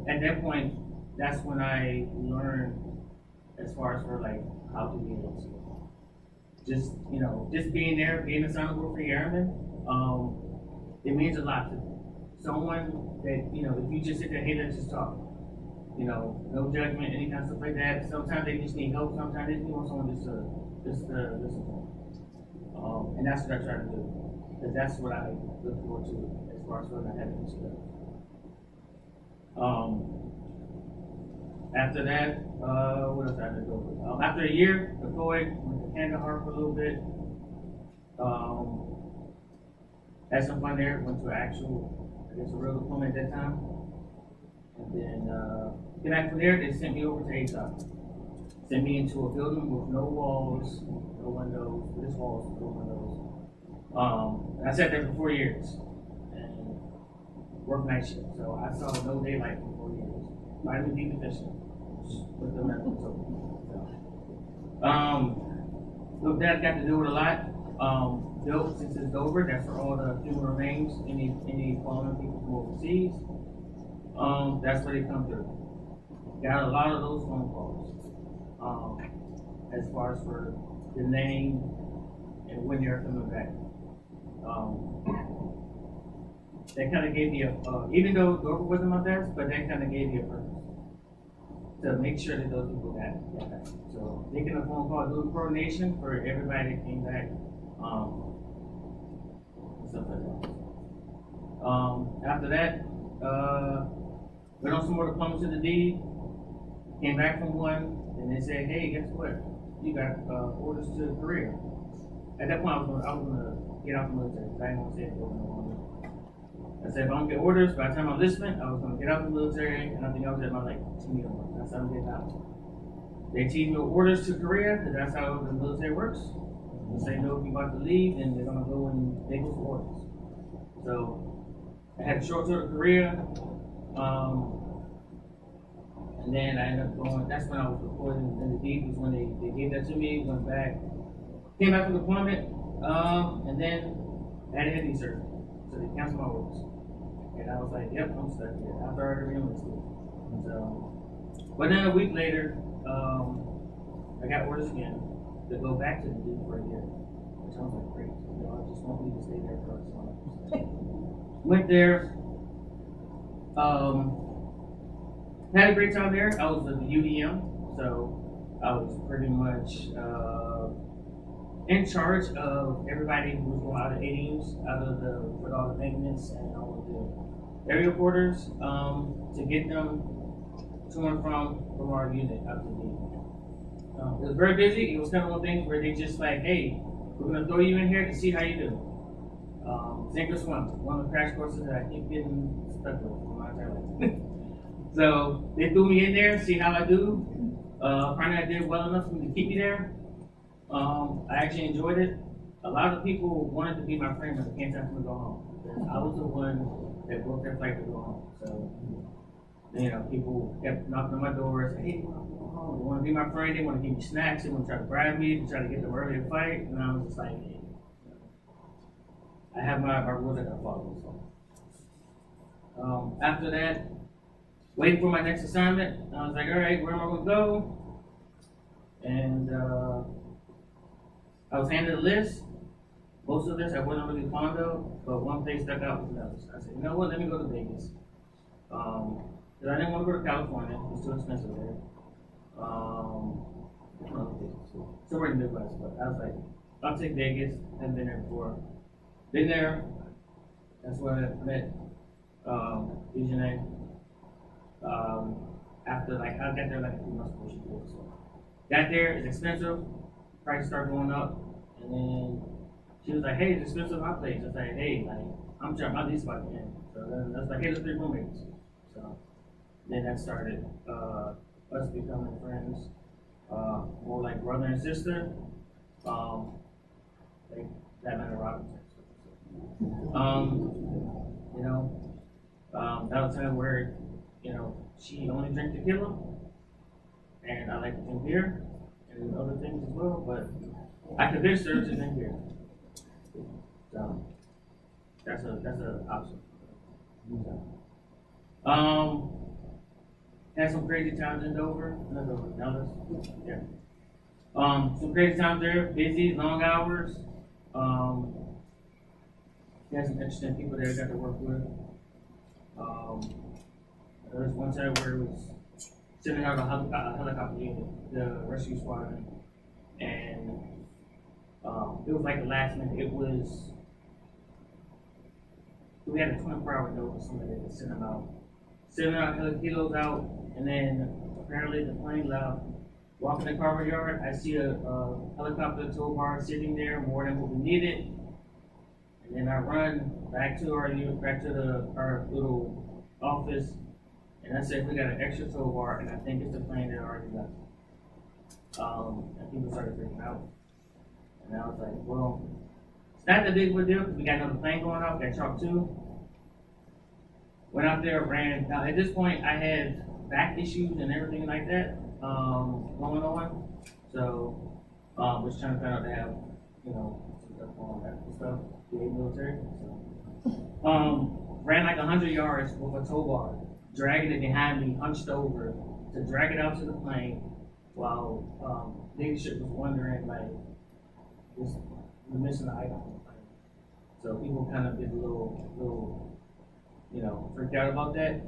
At that point, that's when I learned as far as for like how to be able to. Just, you know, just being there, being a Son of Warfare Airman, it means a lot to me. Someone that, you know, if you just sit there, hey, let's just talk. You know, no judgment, any kind of stuff like that. Sometimes they just need help, sometimes they just want someone just to listen to them. And that's what I try to do. Because that's what I look forward to as far as what I have to do. After that, what else I had to go with? After a year, deployed, went to Kandahar for a little bit. Had some fun there, went to an actual, I guess, a real deployment at that time. And then, get back from there, they sent me over to ASOP. Sent me into a building with no walls, no windows, this walls, no windows. I sat there for 4 years and worked night shift. So I saw no daylight for 4 years. Vitamin D deficient. With the medical look, that got to do with a lot. Built since it's over, that's for all the human remains, any fallen people from overseas. That's where they come through. Got a lot of those phone calls. As far as for the name and when they're coming back. That kind of gave me even though Dover wasn't my best, but that kind of gave me a purpose. To make sure that those people got back. So making a phone call, doing coordination for everybody that came back. Stuff like that. After that, went on some more deployments to the D. Came back from one, and they said, "Hey, guess what? You got orders to Korea." At that point, I was gonna get out the military. I didn't want to stay in Korea no longer. I said, if I don't get orders by the time I'm listening, I was gonna get out the military, and I think I was at my like 10-year mark. That's how I'm getting out. They teach me orders to Korea, because that's how the military works. Once they know if you're about to leave, then they're gonna go and they go for orders. So I had a short tour to Korea, and then I ended up going. That's when I was deployed in the deep. Was when they gave that to me. Went back, came back from deployment, and then I had a knee surgery, so they canceled my orders. And I was like, yep, I'm stuck here. After I already enlisted. So, but then a week later, I got orders again to go back to the D for a year. Which I was like, great. You know, I just want me to stay there for a month. Went there. Had a great time there. I was with the UDM, so I was pretty much in charge of everybody who was going out of ADUs, with all the maintenance and all of the area quarters, to get them to and from our unit out to D. It was very busy. It was kind of one of things where they just like, hey, we're gonna throw you in here to see how you do. Sink or swim, one of the crash courses that I keep getting stuck with for my entire life. So they threw me in there, see how I do. Apparently I did well enough for them to keep me there. I actually enjoyed it. A lot of people wanted to be my friend, but they can't tell me to go home. Because I was the one that broke their flight to go home. So, you know, people kept knocking on my door and saying, hey, they want to be my friend, they want to give me snacks, they want to try to bribe me, to try to get them early to fight. And I was just like, hey, I have my rules I gotta follow. So After that, waiting for my next assignment. I was like, all right, where am I gonna go? And I was handed a list. Most of this I wasn't really fond of, but one place stuck out was Dallas. I said, you know what, let me go to Vegas. Because I didn't want to go to California, it was too expensive there. Somewhere in the Midwest, but I was like, I'll take Vegas, haven't been there before. Been there, that's where I met Visionary. After like, I got there like a few months before she did, so. Got there, it's expensive, prices start going up, and then she was like, hey, it's expensive my place. I was like, hey, like, I'm trying my lease about to end. So then that's like, hey, let's 3 roommates. So then that started us becoming friends, more like brother and sister, like Batman and Robin. You know, that was the time where, you know, she only drank tequila, and I like to drink beer and other things as well, but I convinced her to drink beer. So that's a option. Had some crazy times in Dover, not Dover, Dallas. Yeah. Some crazy times there, busy, long hours. Had some interesting people there I got to work with. There was one time where it was sending out a helicopter unit, the rescue squadron, and it was like the last minute. It was, we had a 24-hour notice, somebody to send them out. Sending out kilos out, and then apparently the plane left. Walking the cargo yard, I see a helicopter tow bar sitting there more than what we needed. And then I run back to our little office, and I said, we got an extra tow bar, and I think it's the plane that already left. And people started freaking out. And I was like, well, it's not that big of a deal, because we got another plane going out, got Chalk 2. Went out there, ran. Now, at this point, I had back issues and everything like that going on. So, was trying to find out to have, you know, some stuff going on, that stuff, the military. So, ran like 100 yards with a tow bar, dragging it behind me, hunched over to drag it out to the plane, while leadership was wondering, like, we're missing the item on the plane. So people kind of did a little, you know, freaked out about that.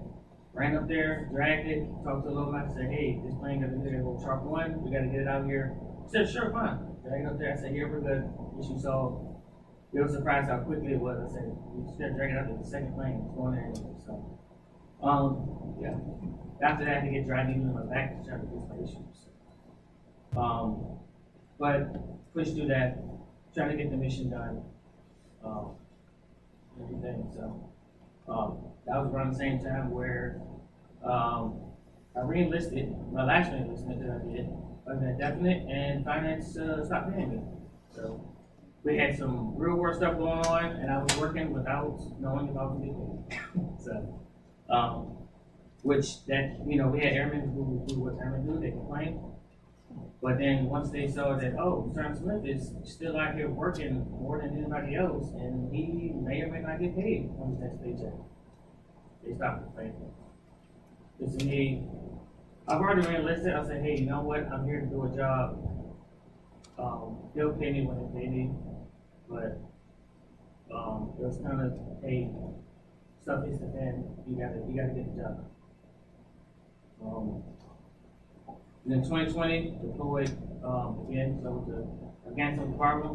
Ran up there, dragged it, talked to the local guy, said, hey, this plane got to get a little Chalk 1, we got to get it out here. He said, sure, fine. Dragged it up there, I said, here, we're good, issue solved. They were surprised how quickly it was. I said, we just got to drag it out to the second plane, it's going there anyway. So, yeah. After that, I had to get dry needles in my back to try to fix my issues. But pushed through that, trying to get the mission done, everything. So, that was around the same time where I re-enlisted, my last re-enlistment that I did, was indefinite, and finance stopped paying me. So we had some real world stuff going on, and I was working without knowing if I was getting paid. So, which that, you know, we had airmen who do what airmen do, they complained. But then once they saw that, oh, Sergeant Smith is still out here working more than anybody else, and he may or may not get paid on his next paycheck, they stopped complaining. Because to me, I've already been enlisted. I said, hey, you know what? I'm here to do a job. They'll pay me when they pay me, but it was kind of, hey, stuff is the fan. You gotta get the job. And then 2020, deployed again, so to Afghanistan Department.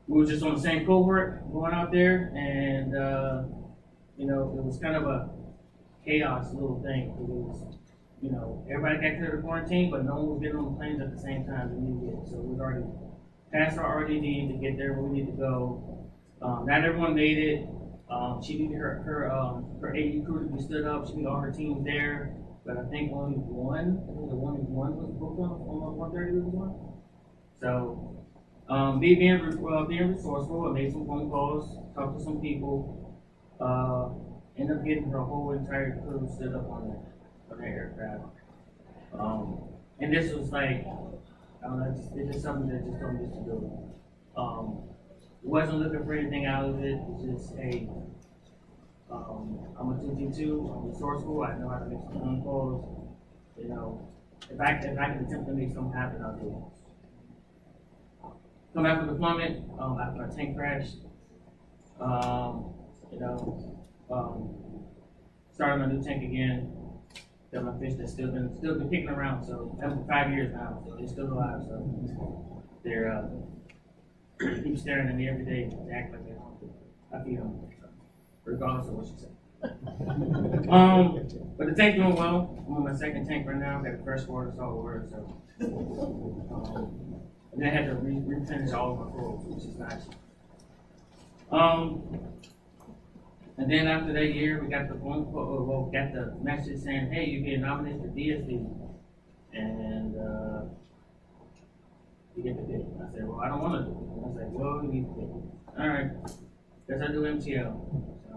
We were just on the same cohort going out there, and you know, it was kind of a chaos little thing. It was, you know, everybody got cleared of quarantine, but no one was getting on the planes at the same time that we did. So we already passed our RDD to get there where we need to go. Not everyone made it. She needed her AU crew to be stood up. She needed all her teams there, but I think only one. I think the one was booked on 130 was one. So, being resourceful, I made some phone calls, talked to some people, ended up getting her whole entire crew stood up on that aircraft. And this was like, I don't know, it's just something that just don't used to do. Wasn't looking for anything out of it. It's just, hey, I'm a 222. I'm resourceful. I know how to make some phone calls. You know, if I can attempt to make something happen, I'll do it. Come back from deployment after a tank crash. You know, started my new tank again. Got my fish that's still been kicking around. So that's for 5 years now. So they're still alive. So they're keep staring at me every day. They act like they don't. I feed them, so, regardless of what you say. But the tank's doing well. I'm on my second tank right now. Got fresh water, salt water. So, and then I had to replenish all of my corals, which is nice. And then after that year, we got the phone call, well, got the message saying, "Hey, you're getting nominated for DSD," and you get the pick. I said, "Well, I don't want to do it." And I was like, "Well, you need to pick it." All right, guess I do MTL. So,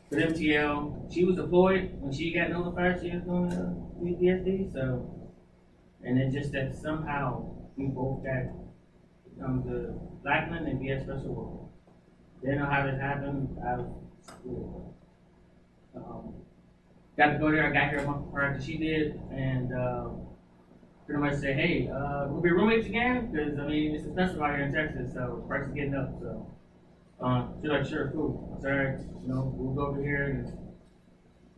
with MTL, she was deployed when she got notified she was going to DSD. So, and then just that somehow we both got come to Blackman and be a special worker. Didn't know how this happened. Got to go there. I got here a month prior to she did, and pretty much say, "Hey, we'll be roommates again," because I mean it's expensive out here in Texas, so price is getting up. So she's like, "Sure, cool." I said, "All right, you know, we'll go over here and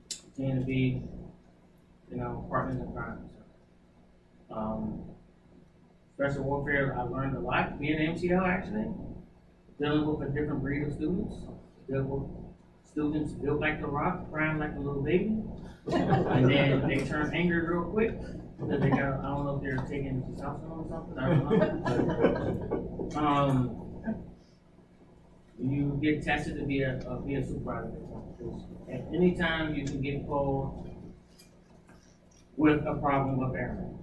continue to be, you know, partners in crime." So, special warfare, I learned a lot being in MTL actually, dealing with a different breed of students, dealing with students built like the rock, crying like a little baby, and then they turn angry real quick because they got, I don't know if they're taking testosterone or something, I don't know. You get tested to be a supervisor. At any time you can get called with a problem with airmen.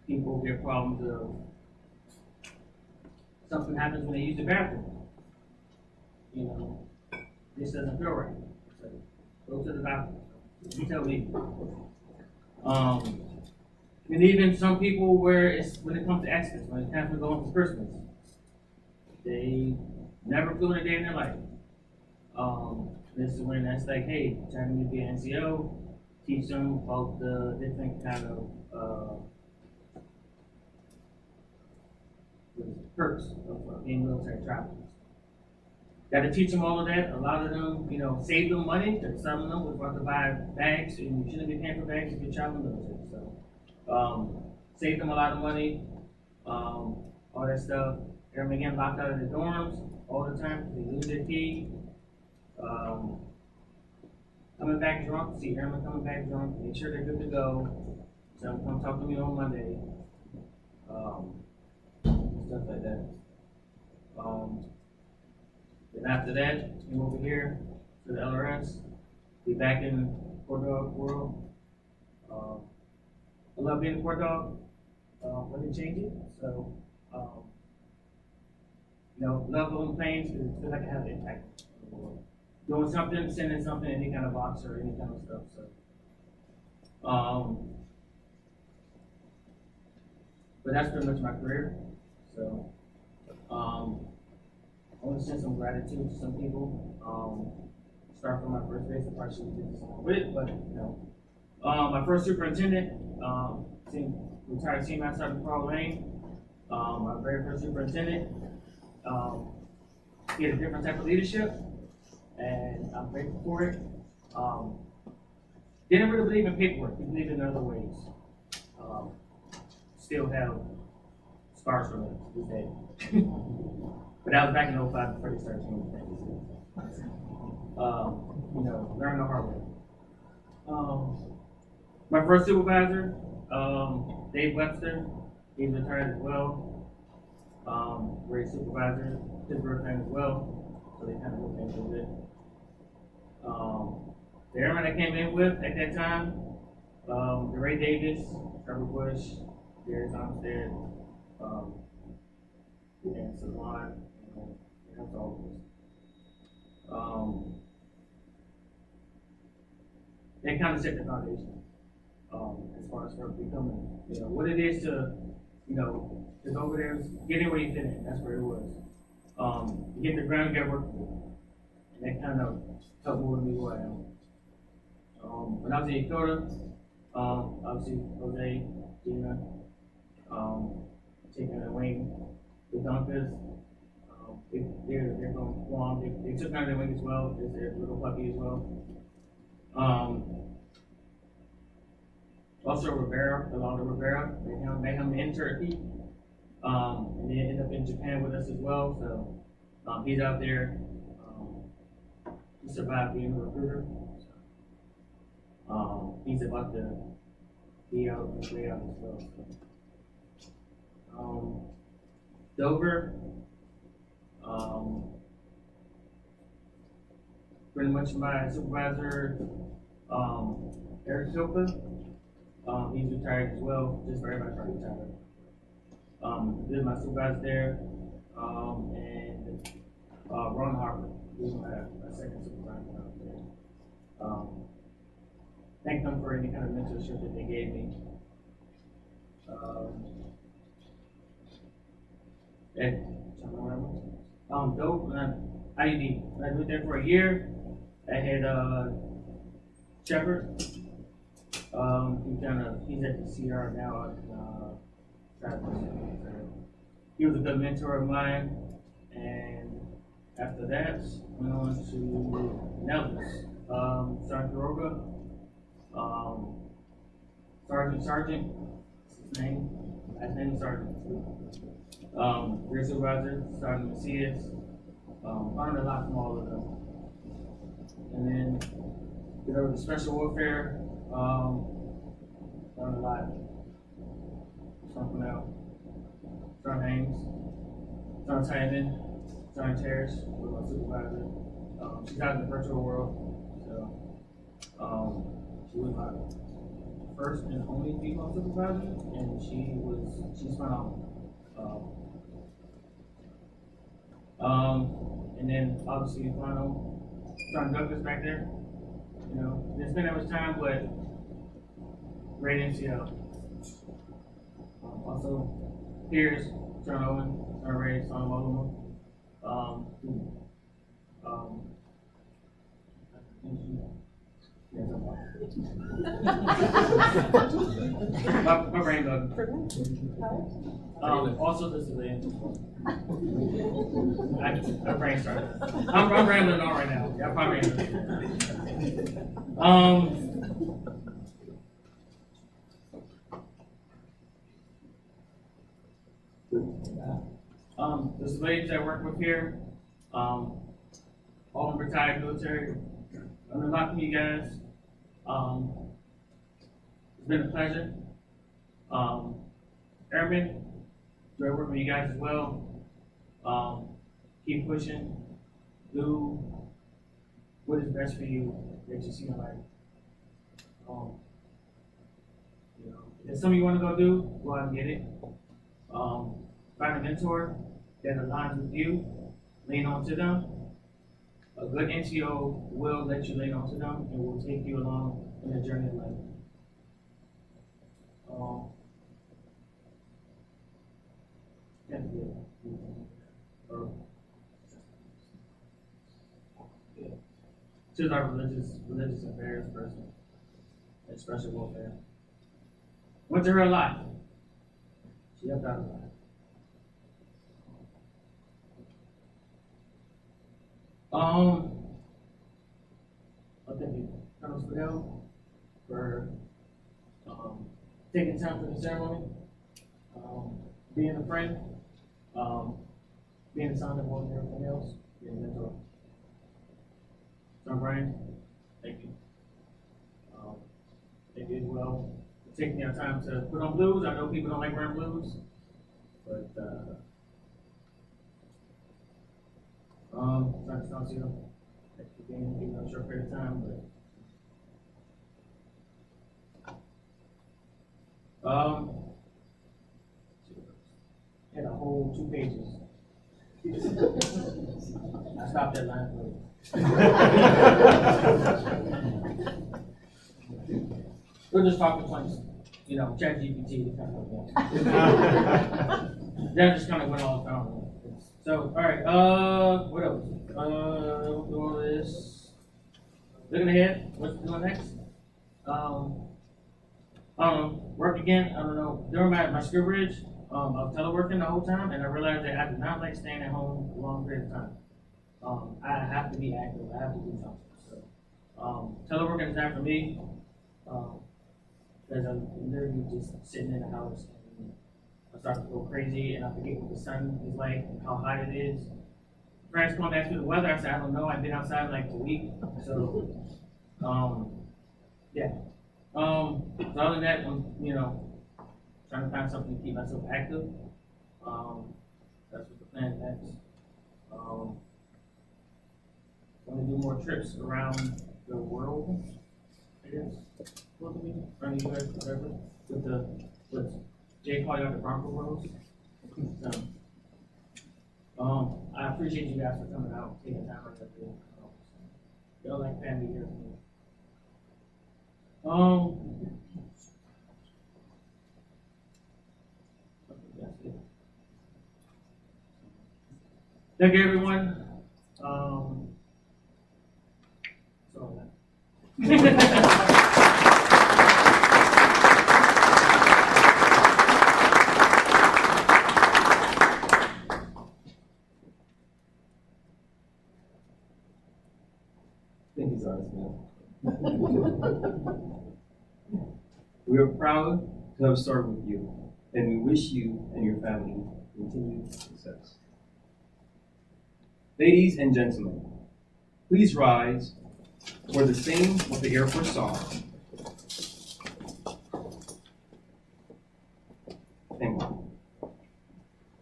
People get problems of something happens when they use the bathroom. You know, this doesn't feel right. So go to the bathroom. You tell me. And even some people where it's when it comes to Xmas, when it's time to go on for Christmas, they never flew in a day in their life. This is when that's like, hey, trying to be an NCO, teach them about the different kind of perks of being military travelers. Got to teach them all of that. A lot of them, you know, save them money because some of them was about to buy bags, and you shouldn't be paying for bags if you're traveling military. So, save them a lot of money, all that stuff. Airmen getting locked out of their dorms all the time. They lose their key. Coming back drunk, see airmen coming back drunk, make sure they're good to go. So come talk to me on Monday. Stuff like that. Then after that, came over here to the LRS. Be back in Court Dog world. I love being a Court Dog. I didn't change it. So, you know, love on planes because it feels like I have an impact on the world. Doing something, sending something, any kind of box or any kind of stuff. So, but that's pretty much my career. So, I want to send some gratitude to some people. Start from my first base, I probably should do this with it, but you know, my first superintendent, retired Team Master Sergeant Carl Lane. My very first superintendent, he had a different type of leadership, and I'm grateful for it. Didn't really believe in paperwork, he believed in other ways. Still have scars from it to this day. But that was back in 05 before they started changing things. You know, learn the hard way. My first supervisor, Dave Webster, he's retired as well. Great supervisor, Pittsburgh fan as well, so they kind of looked into it. The airman I came in with at that time, DeRay Davis, Trevor Bush, Gary Tomstead, and Savon, and that's all of us. They kind of set the foundation as far as for becoming, you know, what it is to, you know, just over there, getting where you fit in. That's where it was. to get the ground get work for. And that kind of helped mold me who I am. When I was in Dakota, obviously Jose, Gina, taking the wing, the Dunkers, they're going to Guam. They took under their wing as well, as their little puppy as well. Also Rivera, Alonso Rivera, they him in Turkey, and then ended up in Japan with us as well. So he's out there. He survived being a recruiter. He's about to be out as well. Dover, pretty much my supervisor, Eric Silva. He's retired as well, just for everybody trying to retire. This is my supervisor there, and Ron Harper, who's my second supervisor out there. Thank them for any kind of mentorship that they gave me. IUD. I went there for a year. I had Shepard. He's at the CR now. He was a good mentor of mine, and after that, went on to Nellis, Sergeant Quiroga, Sergeant, his name, last name is Sergeant. Rear supervisor, Sergeant Macias. Learned a lot from all of them. And then did over the special warfare. Learned a lot. Something else. Sergeant Haynes, Sergeant Tyman, Sergeant Terrace was my supervisor. She's out in the virtual world, so she was my first and only female supervisor, and she's phenomenal. And then obviously final, Sergeant Douglas back there. You know, didn't spend that much time, but great NCO. Also, Piers, Sergeant Owen, Sergeant Ray, Sergeant Moloma. My brain bug. Also the civilians. My brain started. I'm rambling on right now. Yeah, probably. The civilians I work with here, all retired military. I'm a lot from you guys. It's been a pleasure. Airmen, enjoy working with you guys as well. Keep pushing. Do what is best for you that you see in life. You know, if something you want to go do, go out and get it. Find a mentor that aligns with you. Lean on to them. A good NCO will let you lean on to them and will take you along in the journey of life. She's our religious affairs person at Special Warfare. Went to her a lot. She helped out a lot. I thank you, Colonel Spadell, for taking time for the ceremony, being a friend, being a sounding board and everything else, being a mentor. John Brian, thank you. Thank you as well for taking your time to put on blues. I know people don't like wearing blues, but Dr. Stancio, thank you for being here a short period of time, but had a whole 2 pages. I stopped at line for we're just talking points, you know, ChatGPT kind of like that. That just kind of went all down. So, alright, what else? Doing all this. Looking ahead, what's doing next? Work again, I don't know. During my skill bridge, I was teleworking the whole time, and I realized that I did not like staying at home a long period of time. I have to be active, I have to do something. So, teleworking is not for me, because I'm literally just sitting in the house and I start to go crazy and I forget what the sun is like and how hot it is. Friends come ask me the weather, I said, I don't know, I've been outside like a week, so, yeah. So other than that, I'm, trying to find something to keep myself active. That's what the plan is. Want to do more trips around the world, I guess. What do we do? Around the US, whatever. With Jay called out the Bronco Roads. So, I appreciate you guys for coming out, taking time out to do. Feel like family here for me. That's it. Thank you, everyone. Thank you, Sergeant Smith. We are proud to have started with you, and we wish you and your family continued success. Ladies and gentlemen, please rise for the singing of the Air Force song. Thank you.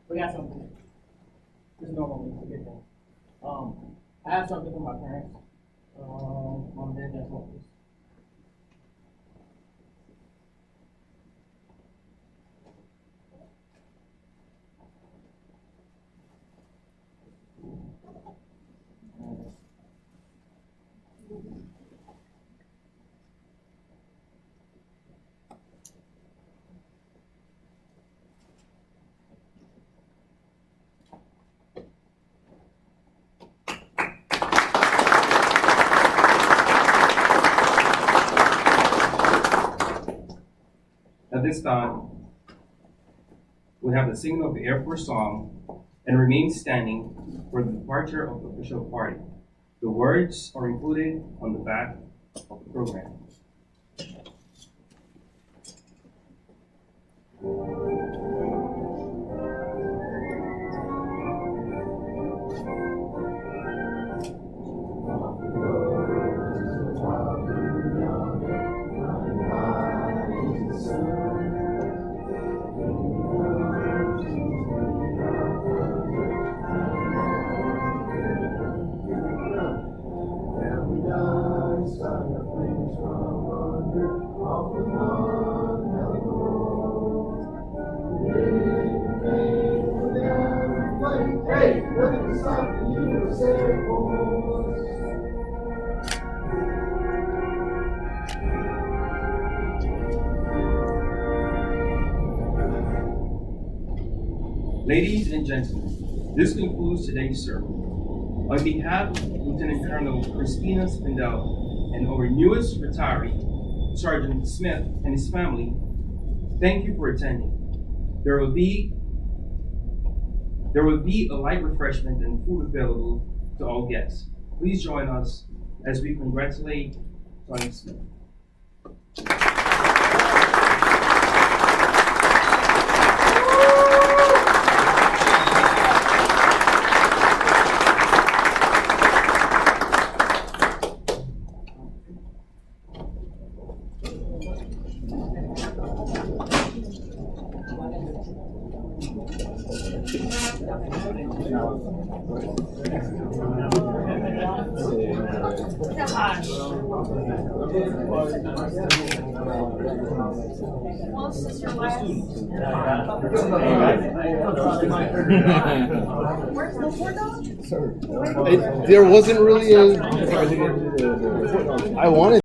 We got something. This is normal, we forget that. I have something for my parents. Mom and dad, that's what it is. At this time, we have the singing of the Air Force song and remain standing for the departure of the official party. The words are included on the back of the program. Ladies and gentlemen, this concludes today's sermon. On behalf of Lieutenant Colonel Christina Spindel and our newest retiree, Sergeant Smith and his family, thank you for attending. There will be a light refreshment and food available to all guests. Please join us as we congratulate Sergeant Smith. There wasn't really a. I wanted.